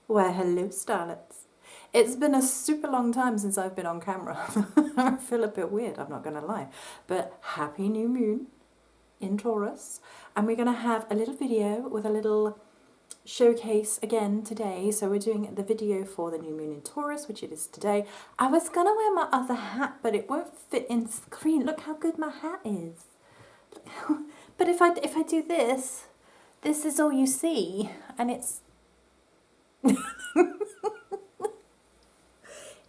Well, hello, Starlets. It's been a super long time since I've been on camera. I feel a bit weird, I'm not going to lie. But happy new moon in Taurus. And we're going to have a little video with a little showcase again today. So we're doing the video for the new moon in Taurus, which it is today. I was going to wear my other hat, but it won't fit in screen. Look how good my hat is. But if I do this, this is all you see. And it's...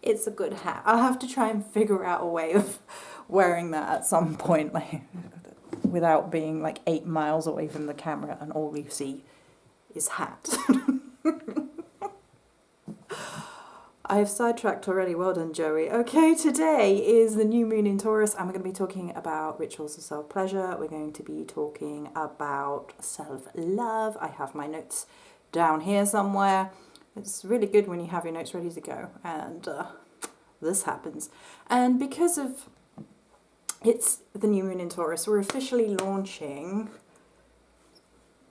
It's a good hat. I'll have to try and figure out a way of wearing that at some point, like without being like 8 miles away from the camera and all you see is hat. I've sidetracked already. Well done, Joey. Okay, today is the new moon in Taurus and we're going to be talking about rituals of self-pleasure. We're going to be talking about self-love. I have my notes down here somewhere. It's really good when you have your notes ready to go, and this happens. And because of it's the new moon in Taurus, we're officially launching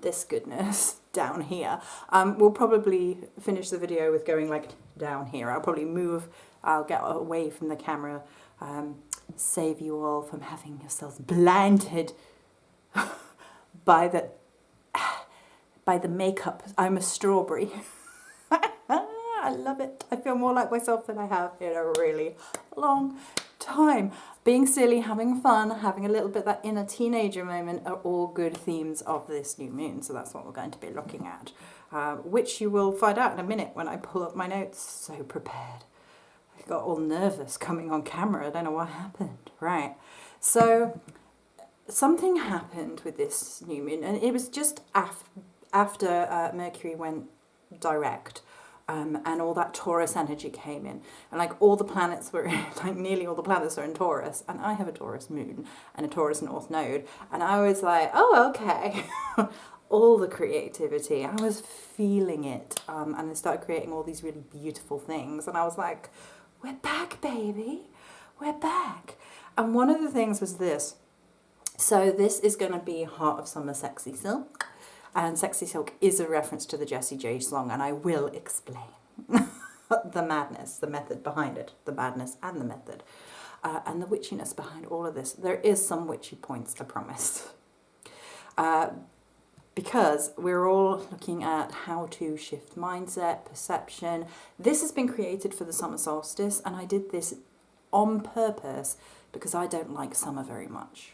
this goodness down here. We'll probably finish the video with going like down here. I'll probably move, I'll get away from the camera, save you all from having yourselves blinded by the makeup. I'm a strawberry. I love it. I feel more like myself than I have in a really long time. Being silly, having fun, having a little bit of that inner teenager moment are all good themes of this new moon. So that's what we're going to be looking at, which you will find out in a minute when I pull up my notes. So prepared. I got all nervous coming on camera. I don't know what happened. Right. So something happened with this new moon, and it was just after Mercury went direct. And all that Taurus energy came in, and like all the planets were like nearly all the planets are in Taurus, and I have a Taurus moon and a Taurus North node, and I was like, oh, okay. All the creativity, I was feeling it, and I started creating all these really beautiful things, and I was like, we're back, baby, we're back. And one of the things was this. So this is going to be Heart of Summer Sexy Silk. And Sexy Silk is a reference to the Jessie J song, and I will explain the madness, the method behind it, the madness and the method, and the witchiness behind all of this. There is some witchy points, I promise, because we're all looking at how to shift mindset, perception. This has been created for the summer solstice, and I did this on purpose because I don't like summer very much.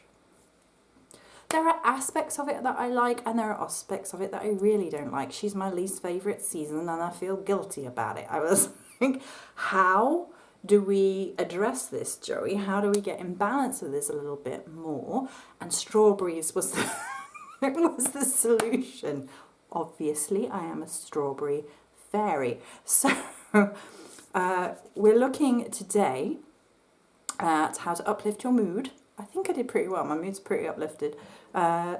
There are aspects of it that I like, and there are aspects of it that I really don't like. She's my least favourite season, and I feel guilty about it. I was like, how do we address this, Joey? How do we get in balance with this a little bit more? And strawberries was the, was the solution. Obviously, I am a strawberry fairy. So we're looking today at how to uplift your mood. I think I did pretty well. My mood's pretty uplifted. My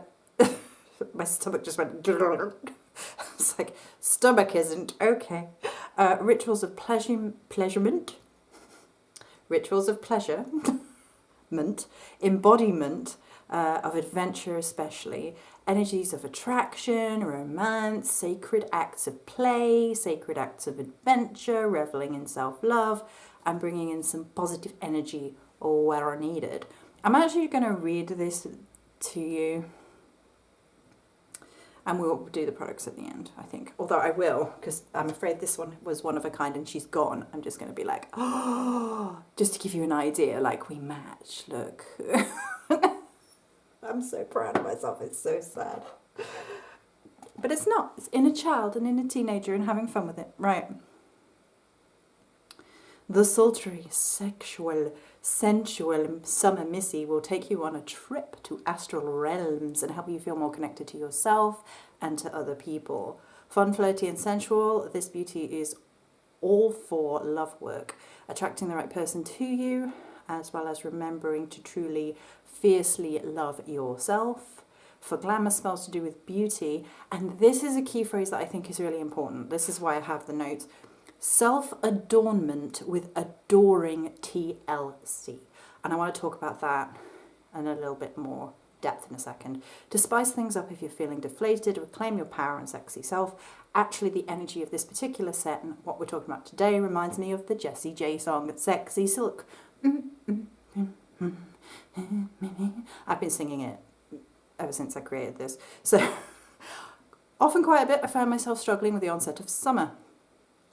stomach just went... It's like, stomach isn't okay. Rituals of pleasurement. Rituals of pleasure. Embodiment of adventure especially. Energies of attraction, romance, sacred acts of play, sacred acts of adventure, reveling in self-love, and bringing in some positive energy where needed. I'm actually going to read this to you, and we'll do the products at the end, I think. Although I will, because I'm afraid this one was one of a kind and she's gone. I'm just going to be like, oh, just to give you an idea, like we match, look. I'm so proud of myself, it's so sad. But it's not, it's inner child and inner teenager and having fun with it, right? The sultry, sexual, sensual summer Missy will take you on a trip to astral realms and help you feel more connected to yourself and to other people. Fun, flirty and sensual, this beauty is all for love work, attracting the right person to you, as well as remembering to truly, fiercely love yourself. For glamour spells to do with beauty, and this is a key phrase that I think is really important. This is why I have the notes. Self-adornment with adoring TLC. And I want to talk about that in a little bit more depth in a second. To spice things up if you're feeling deflated, reclaim your power and sexy self, actually the energy of this particular set and what we're talking about today reminds me of the Jessie J song, Sexy Silk. I've been singing it ever since I created this. So often quite a bit I found myself struggling with the onset of summer.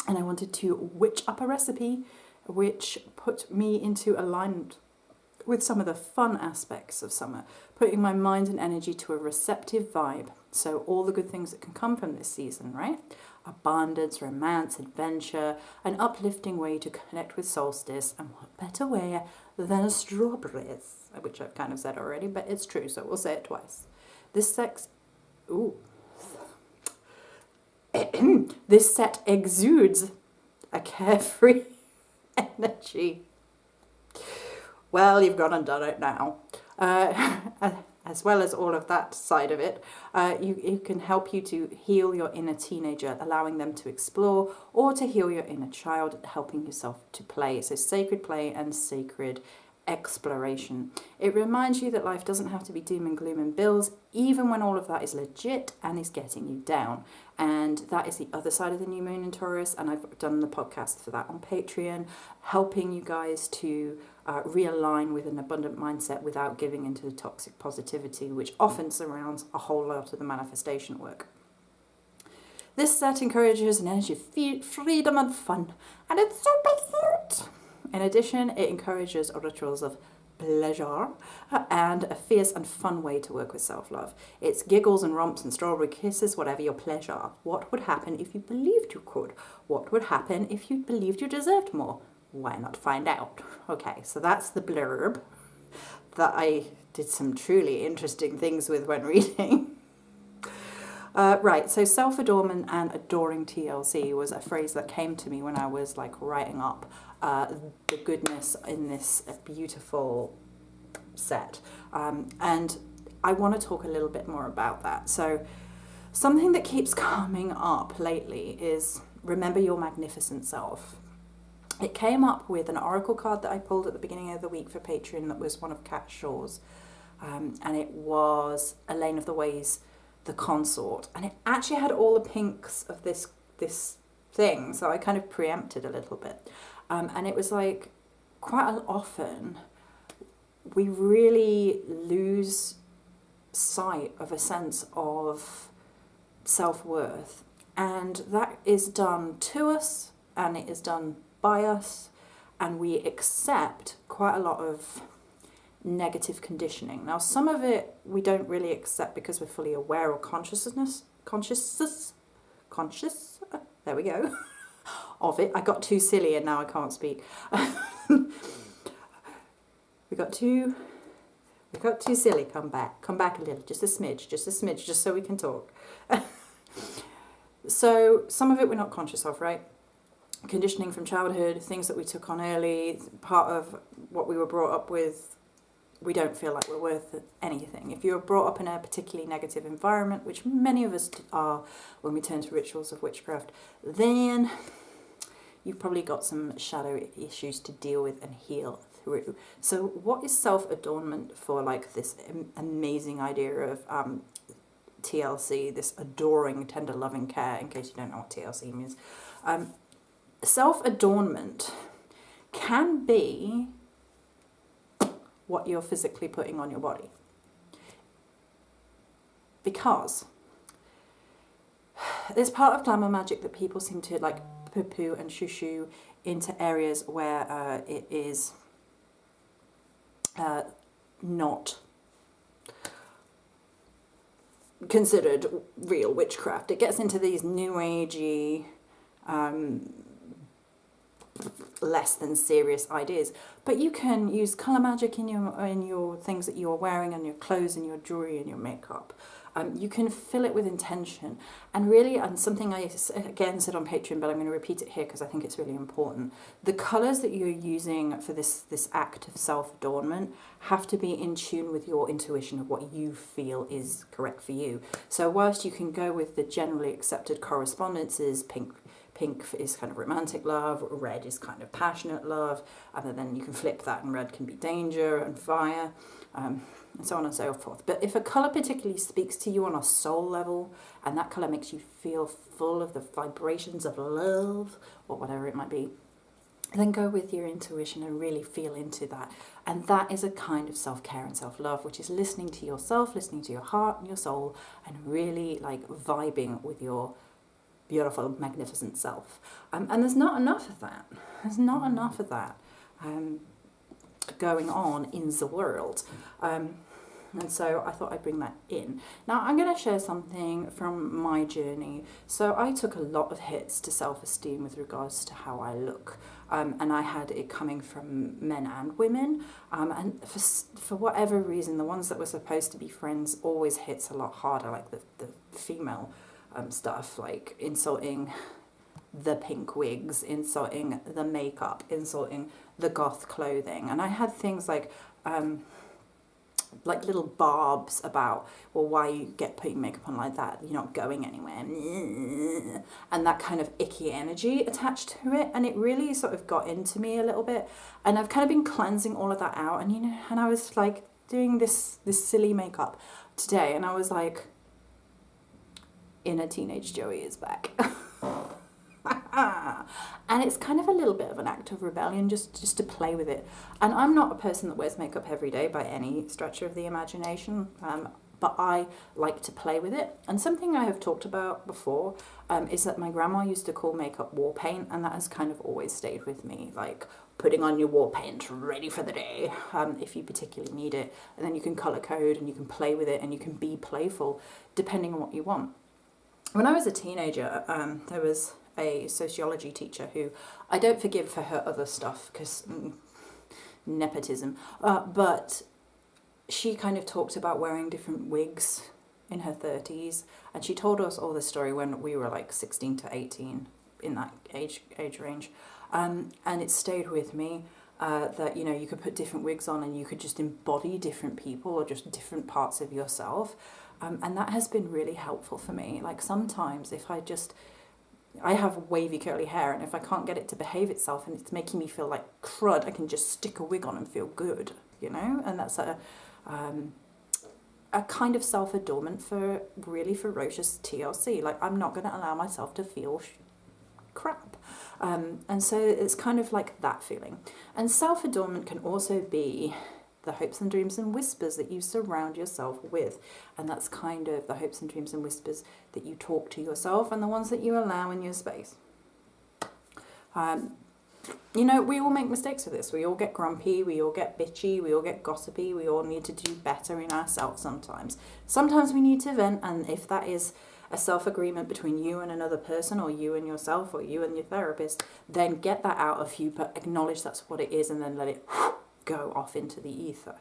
And I wanted to witch up a recipe which put me into alignment with some of the fun aspects of summer, putting my mind and energy to a receptive vibe. So all the good things that can come from this season, right? Abundance, romance, adventure, an uplifting way to connect with solstice, and what better way than strawberries, which I've kind of said already, but it's true, so we'll say it twice. This set exudes a carefree energy. Well, you've gone and done it now. As well as all of that side of it, it can help you to heal your inner teenager, allowing them to explore, or to heal your inner child, helping yourself to play. So sacred play and sacred exploration. It reminds you that life doesn't have to be doom and gloom and bills, even when all of that is legit and is getting you down. And that is the other side of the new moon in Taurus, and I've done the podcast for that on Patreon, helping you guys to realign with an abundant mindset without giving into the toxic positivity, which often surrounds a whole lot of the manifestation work. This set encourages an energy of freedom and fun, and it's super cute. In addition, it encourages rituals of pleasure and a fierce and fun way to work with self-love. It's giggles and romps and strawberry kisses, whatever your pleasure. What would happen if you believed you could? What would happen if you believed you deserved more? Why not find out? Okay, so that's the blurb that I did some truly interesting things with when reading. Right, so self-adornment and adoring TLC was a phrase that came to me when I was like writing up the goodness in this beautiful set. And I want to talk a little bit more about that. So something that keeps coming up lately is remember your magnificent self. It came up with an oracle card that I pulled at the beginning of the week for Patreon that was one of Kat Shaw's. And it was Elaine of the Ways, the consort. And it actually had all the pinks of this thing. So I kind of preempted a little bit. And it was like quite often we really lose sight of a sense of self-worth. And that is done to us and it is done by us, and we accept quite a lot of negative conditioning. Now, some of it we don't really accept because we're fully aware or conscious, there we go, of it. I got too silly and now I can't speak. we got too silly. Come back a little, just a smidge, just so we can talk. So some of it we're not conscious of, right? Conditioning from childhood, things that we took on early, part of what we were brought up with, we don't feel like we're worth anything. If you're brought up in a particularly negative environment, which many of us are when we turn to rituals of witchcraft, then you've probably got some shadow issues to deal with and heal through. So what is self-adornment for like this amazing idea of TLC, this adoring, tender, loving care, in case you don't know what TLC means. Self-adornment can be what you're physically putting on your body. Because there's part of glamour magic that people seem to like poo-poo and shoo-shoo into areas where it is not considered real witchcraft. It gets into these new agey, less than serious ideas. But you can use colour magic in your things that you're wearing, and your clothes and your jewellery and your makeup. You can fill it with intention. And really, and something I again said on Patreon, but I'm going to repeat it here because I think it's really important. The colours that you're using for this act of self-adornment have to be in tune with your intuition of what you feel is correct for you. So whilst you can go with the generally accepted correspondences, pink pink is kind of romantic love, red is kind of passionate love, and then you can flip that and red can be danger and fire, and so on and so forth. But if a colour particularly speaks to you on a soul level, and that colour makes you feel full of the vibrations of love, or whatever it might be, then go with your intuition and really feel into that. And that is a kind of self-care and self-love, which is listening to yourself, listening to your heart and your soul, and really like vibing with your beautiful, magnificent self. And there's not enough of that. There's not enough of that going on in the world. And so I thought I'd bring that in. Now I'm going to share something from my journey. So I took a lot of hits to self-esteem with regards to how I look. And I had it coming from men and women. And for whatever reason, the ones that were supposed to be friends always hits a lot harder, like the female stuff, like insulting the pink wigs, insulting the makeup, insulting the goth clothing. And I had things like little barbs about, well, why you get putting makeup on like that, you're not going anywhere, and that kind of icky energy attached to it, and it really sort of got into me a little bit. And I've kind of been cleansing all of that out, and and I was like doing this silly makeup today, and I was like, inner teenage Joey is back. And it's kind of a little bit of an act of rebellion just to play with it. And I'm not a person that wears makeup every day by any stretch of the imagination, but I like to play with it. And something I have talked about before is that my grandma used to call makeup war paint, and that has kind of always stayed with me, like putting on your war paint ready for the day if you particularly need it. And then you can colour code and you can play with it and you can be playful depending on what you want. When I was a teenager, there was a sociology teacher who I don't forgive for her other stuff because nepotism, but she kind of talked about wearing different wigs in her 30s, and she told us all this story when we were like 16 to 18, in that age range, and it stayed with me. That you could put different wigs on and you could just embody different people or just different parts of yourself, and that has been really helpful for me. Like sometimes if I have wavy curly hair, and if I can't get it to behave itself and it's making me feel like crud, I can just stick a wig on and feel good, and that's a kind of self-adornment for really ferocious TLC. Like I'm not going to allow myself to feel crap. And so it's kind of like that feeling. And self-adornment can also be the hopes and dreams and whispers that you surround yourself with. And that's kind of the hopes and dreams and whispers that you talk to yourself and the ones that you allow in your space. We all make mistakes with this. We all get grumpy, we all get bitchy, we all get gossipy, we all need to do better in ourselves sometimes. Sometimes we need to vent, and if that is a self-agreement between you and another person, or you and yourself, or you and your therapist, then get that out of you, but acknowledge that's what it is, and then let it go off into the ether.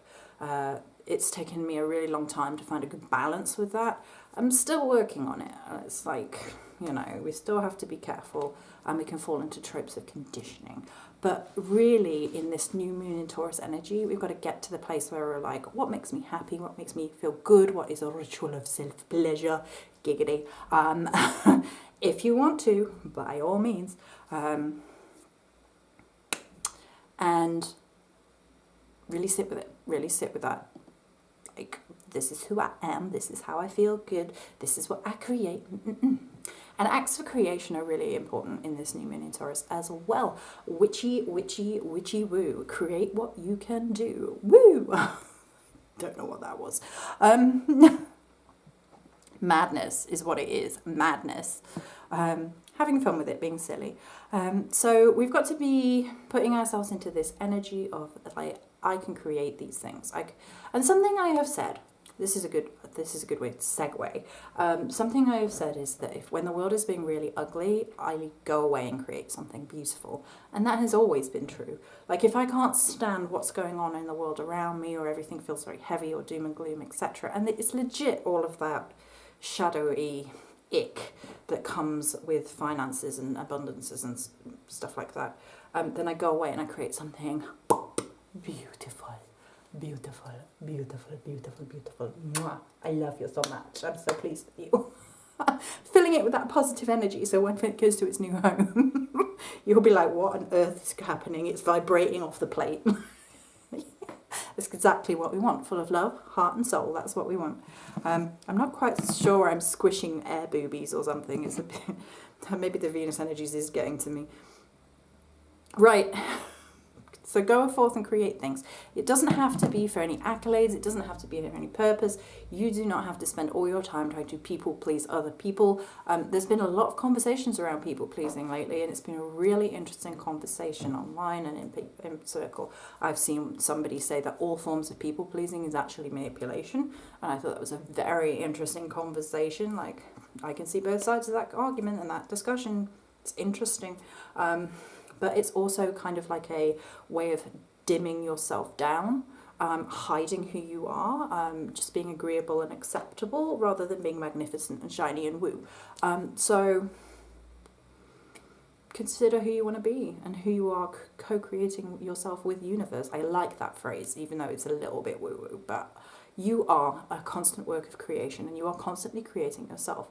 It's taken me a really long time to find a good balance with that. I'm still working on it. It's like, we still have to be careful, and we can fall into tropes of conditioning. But really, in this new moon in Taurus energy, we've got to get to the place where we're like, what makes me happy? What makes me feel good? What is a ritual of self-pleasure? Giggity. If you want to, by all means. And really sit with it. Really sit with that. Like, this is who I am. This is how I feel good. This is what I create. And acts of creation are really important in this new moon in Taurus as well. Witchy woo. Create what you can do. Woo! Don't know what that was. Madness is what it is. Madness. Having fun with it, being silly. So we've got to be putting ourselves into this energy of, like, I can create these things. And something I have said, this is a good way to segue. Something I have said is that when the world is being really ugly, I go away and create something beautiful. And that has always been true. Like, if I can't stand what's going on in the world around me, or everything feels very heavy or doom and gloom, etc., and it's legit all of that shadowy ick that comes with finances and abundances and stuff like that, then I go away and I create something beautiful. Beautiful, beautiful, beautiful, beautiful. Mwah. I love you so much. I'm so pleased with you. filling it with that positive energy, so when it goes to its new home, you'll be like, what on earth is happening? It's vibrating off the plate. It's exactly what we want, full of love, heart and soul. That's what we want. I'm not quite sure I'm squishing air boobies or something. It's a bit, maybe the Venus energies is getting to me. Right. So go forth and create things. It doesn't have to be for any accolades. It doesn't have to be for any purpose. You do not have to spend all your time trying to people please other people. There's been a lot of conversations around people pleasing lately, and it's been a really interesting conversation online and in circle. I've seen somebody say that all forms of people pleasing is actually manipulation, and I thought that was a very interesting conversation. Like, I can see both sides of that argument and that discussion. It's interesting. But it's also kind of like a way of dimming yourself down, hiding who you are, just being agreeable and acceptable rather than being magnificent and shiny and woo. So consider who you want to be and who you are co-creating yourself with universe. I like that phrase, even though it's a little bit woo-woo, but you are a constant work of creation and you are constantly creating yourself.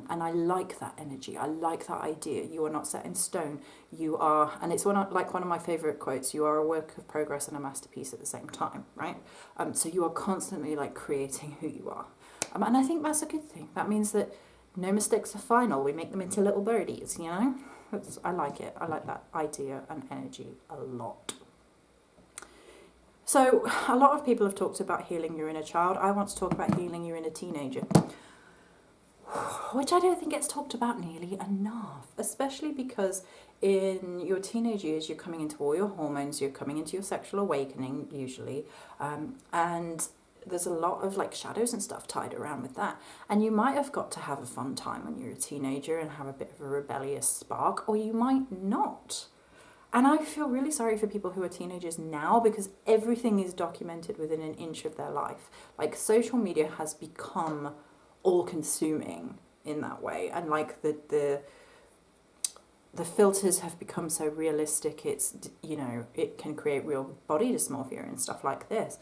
And I like that energy. I like that idea. You are not set in stone. You are, and it's one of my favorite quotes, you are a work of progress and a masterpiece at the same time, right? So you are constantly like creating who you are. And I think that's a good thing. That means that no mistakes are final. We make them into little birdies, you know? I like it. I like that idea and energy a lot. So a lot of people have talked about healing your inner child. I want to talk about healing your inner teenager, which I don't think gets talked about nearly enough, especially because in your teenage years, you're coming into all your hormones, you're coming into your sexual awakening usually, and there's a lot of like shadows and stuff tied around with that. And you might have got to have a fun time when you're a teenager and have a bit of a rebellious spark, or you might not. And I feel really sorry for people who are teenagers now because everything is documented within an inch of their life. Like, social media has become all-consuming in that way, and like the filters have become so realistic. It's, you know, it can create real body dysmorphia and stuff like this.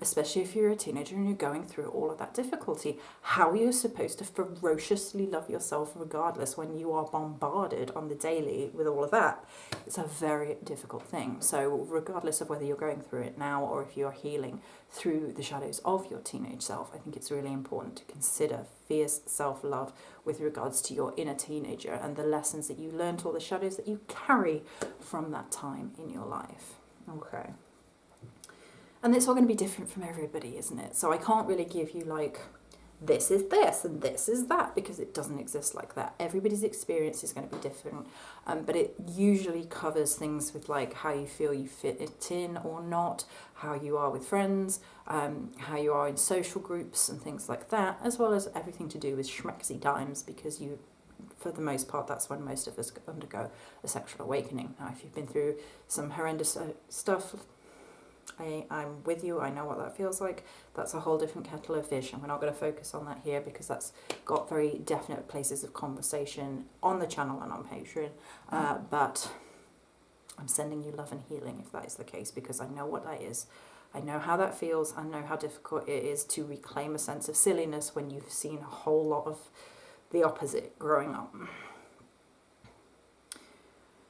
Especially if you're a teenager and you're going through all of that difficulty. How are you supposed to ferociously love yourself regardless when you are bombarded on the daily with all of that? It's a very difficult thing. So regardless of whether you're going through it now or if you're healing through the shadows of your teenage self, I think it's really important to consider fierce self-love with regards to your inner teenager and the lessons that you learned, or the shadows that you carry from that time in your life. Okay. And it's all going to be different from everybody, isn't it? So I can't really give you like, this is this and this is that, because it doesn't exist like that. Everybody's experience is going to be different, but it usually covers things with like how you feel you fit it in or not, how you are with friends, how you are in social groups and things like that, as well as everything to do with schmexy times, because you, for the most part, that's when most of us undergo a sexual awakening. Now, if you've been through some horrendous stuff, I'm with you. I know what that feels like. That's a whole different kettle of fish, and we're not going to focus on that here because that's got very definite places of conversation on the channel and on Patreon. But I'm sending you love and healing if that is the case, because I know what that is. I know how that feels. I know how difficult it is to reclaim a sense of silliness when you've seen a whole lot of the opposite growing up.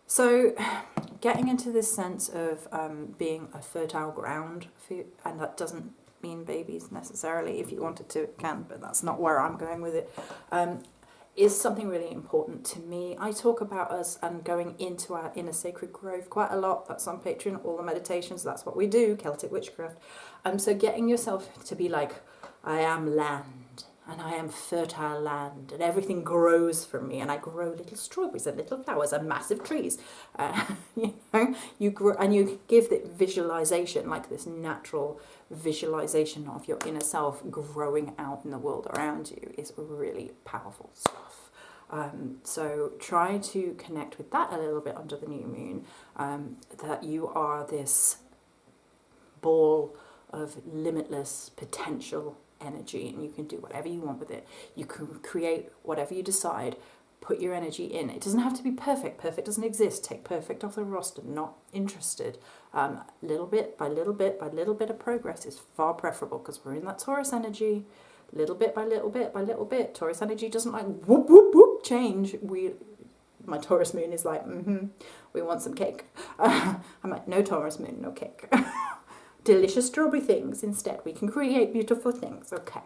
So getting into this sense of being a fertile ground, and that doesn't mean babies necessarily. If you wanted to, it can, but that's not where I'm going with it, is something really important to me. I talk about us and going into our inner sacred grove quite a lot. That's on Patreon, all the meditations, that's what we do, Celtic witchcraft. So getting yourself to be like, I am land, and I am fertile land, and everything grows from me, and I grow little strawberries and little flowers and massive trees. You know, you grow, and you give that visualization, like this natural visualization of your inner self growing out in the world around you, is really powerful stuff. So try to connect with that a little bit under the new moon, that you are this ball of limitless potential energy, and you can do whatever you want with it. You can create whatever you decide. Put your energy in. It doesn't have to be perfect. Perfect doesn't exist. Take perfect off the roster. Not interested. Little bit by little bit by little bit of progress is far preferable, because we're in that Taurus energy. little bit by little bit by little bit. Taurus energy doesn't like whoop, whoop, whoop, change. My Taurus moon is like, we want some cake. I'm like, no Taurus moon, no cake. Delicious strawberry things instead. We can create beautiful things, okay.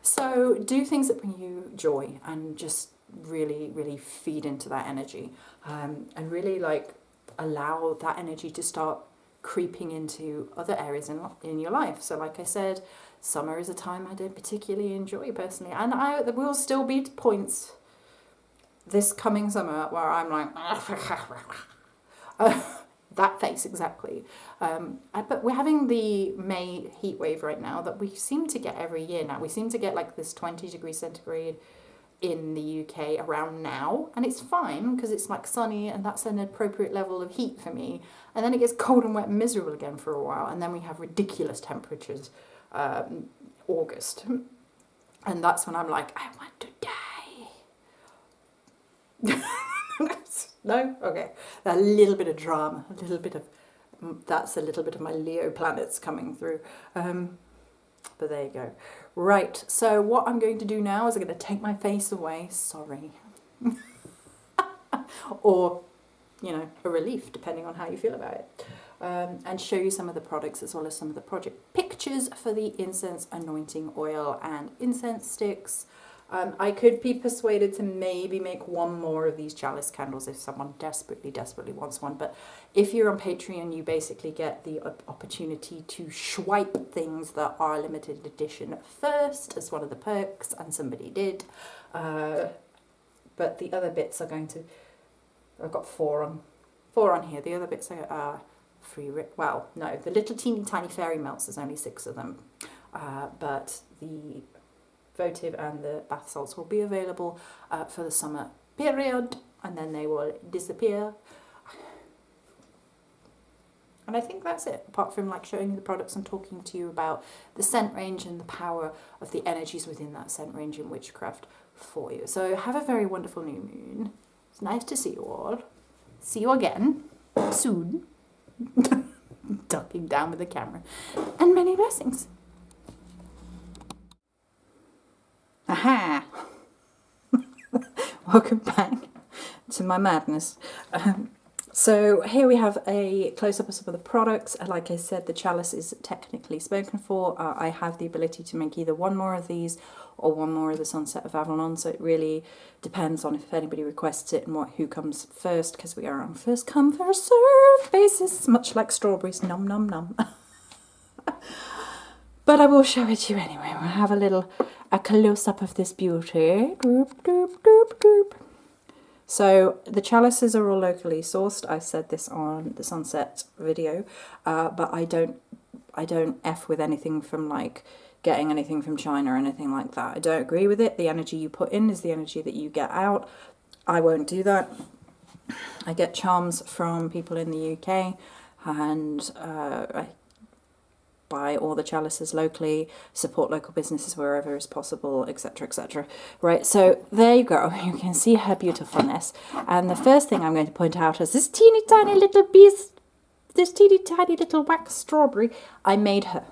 So do things that bring you joy and just really, really feed into that energy, and really like allow that energy to start creeping into other areas in your life. So like I said, summer is a time I don't particularly enjoy personally, and there will still be points this coming summer where I'm like that face exactly. But we're having the May heat wave right now that we seem to get every year now. We seem to get like this 20 degrees centigrade in the UK around now, and it's fine because it's like sunny and that's an appropriate level of heat for me. And then it gets cold and wet and miserable again for a while, and then we have ridiculous temperatures August, and that's when I'm like, I want to die. No? Okay. A little bit of drama, that's a little bit of my Leo planets coming through. But there you go. Right, so what I'm going to do now is I'm going to take my face away, sorry. Or, you know, a relief, depending on how you feel about it. And show you some of the products as well as some of the project pictures for the incense anointing oil and incense sticks. I could be persuaded to maybe make one more of these chalice candles if someone desperately, desperately wants one. But if you're on Patreon, you basically get the opportunity to swipe things that are limited edition first as one of the perks, and somebody did. But the other bits are going to... I've got four on here. The other bits are free... Well, no, the little teeny tiny fairy melts, there's only 6 of them. But the... votive and the bath salts will be available for the summer period, and then they will disappear. And I think that's it, apart from like showing you the products and talking to you about the scent range and the power of the energies within that scent range in witchcraft for you. So have a very wonderful new moon. It's nice to see you all. See you again soon. Ducking down with the camera. And many blessings. Aha! Welcome back to my madness. So here we have a close-up of some of the products. Like I said, the chalice is technically spoken for. I have the ability to make either one more of these or one more of the Sunset of Avalon, so it really depends on if anybody requests it and who comes first, because we are on first come, first served basis, much like strawberries, num num num. But I will show it to you anyway. We'll have a close-up of this beauty. Doop, doop, doop, doop. So the chalices are all locally sourced. I said this on the sunset video, but I don't F with anything from like getting anything from China or anything like that. I don't agree with it. The energy you put in is the energy that you get out. I won't do that. I get charms from people in the UK, and I buy all the chalices locally, support local businesses wherever is possible, etc, etc. Right, so there you go. You can see her beautifulness. And the first thing I'm going to point out is this teeny tiny little piece, this teeny tiny little wax strawberry. I made her.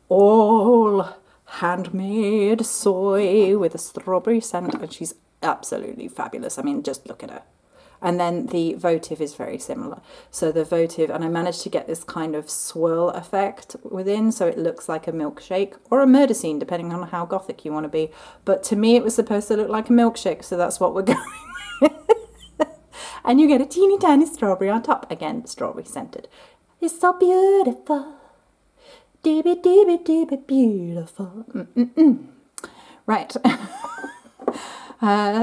All handmade soy with a strawberry scent, and she's absolutely fabulous. I mean, just look at her. And then the votive is very similar. So the votive, and I managed to get this kind of swirl effect within, so it looks like a milkshake or a murder scene, depending on how gothic you want to be. But to me, it was supposed to look like a milkshake, so that's what we're going with. And you get a teeny tiny strawberry on top. Again, strawberry scented. It's so beautiful. Deeby, deeby, deeby, beautiful. Right.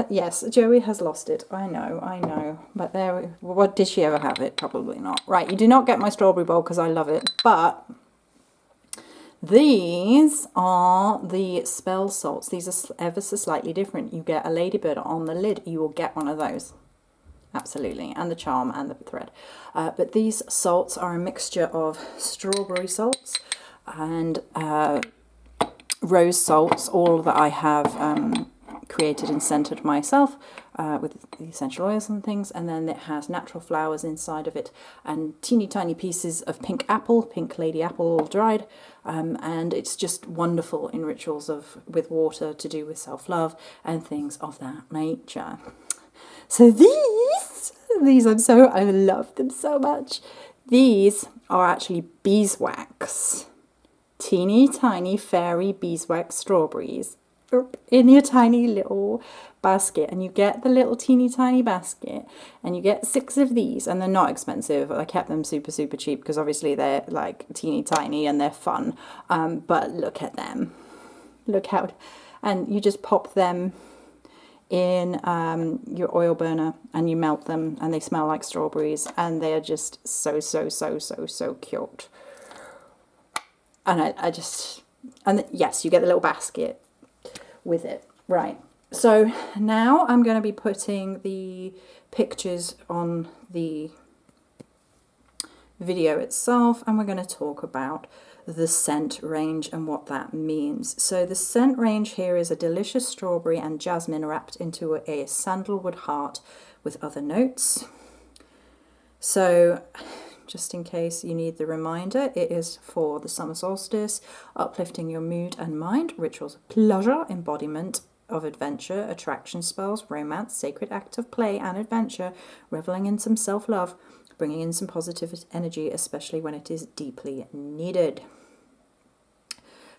Yes, Joey has lost it. I know. But what, did she ever have it? Probably not. Right, you do not get my strawberry bowl because I love it. But these are the spell salts. These are ever so slightly different. You get a ladybird on the lid. You will get one of those. Absolutely. And the charm and the thread. But these salts are a mixture of strawberry salts and rose salts, all that I have created and scented myself with the essential oils and things. And then it has natural flowers inside of it and teeny tiny pieces of pink apple, pink lady apple dried. And it's just wonderful in rituals with water to do with self-love and things of that nature. So these I love them so much. These are actually beeswax. Teeny tiny fairy beeswax strawberries in your tiny little basket, and you get the little teeny tiny basket and you get 6 of these, and they're not expensive. I kept them super cheap because obviously they're like teeny tiny and they're fun, but look at them, look how, and you just pop them in your oil burner and you melt them, and they smell like strawberries, and they are just so cute. And yes, you get the little basket with it. Right, so now I'm going to be putting the pictures on the video itself, and we're going to talk about the scent range and what that means. So the scent range here is a delicious strawberry and jasmine wrapped into a sandalwood heart with other notes. So just in case you need the reminder, it is for the summer solstice, uplifting your mood and mind, rituals of pleasure, embodiment of adventure, attraction spells, romance, sacred act of play and adventure, reveling in some self-love, bringing in some positive energy, especially when it is deeply needed.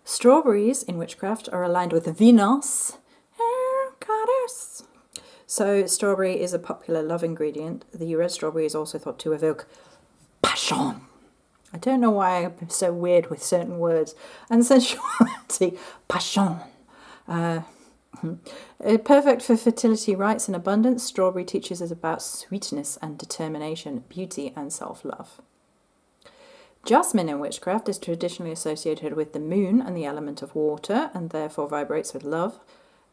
Strawberries in witchcraft are aligned with Venus, goddess. So strawberry is a popular love ingredient. The red strawberry is also thought to evoke passion. I don't know why I'm so weird with certain words. And sensuality, passion. Perfect for fertility rites and abundance, strawberry teaches us about sweetness and determination, beauty and self-love. Jasmine in witchcraft is traditionally associated with the moon and the element of water, and therefore vibrates with love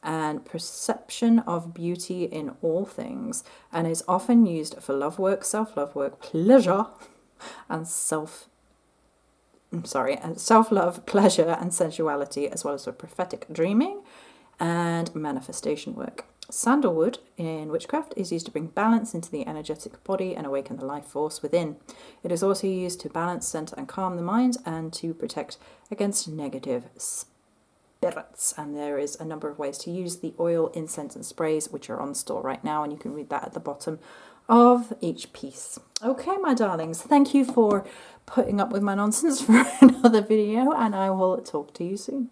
and perception of beauty in all things, and is often used for love work, self-love work, pleasure, and self-love, pleasure, and sensuality, as well as for prophetic dreaming and manifestation work. Sandalwood in witchcraft is used to bring balance into the energetic body and awaken the life force within. It is also used to balance, center, and calm the mind, and to protect against negative spirits. And there is a number of ways to use the oil, incense, and sprays, which are on store right now, and you can read that at the bottom of each piece. Okay, my darlings, thank you for putting up with my nonsense for another video, and I will talk to you soon.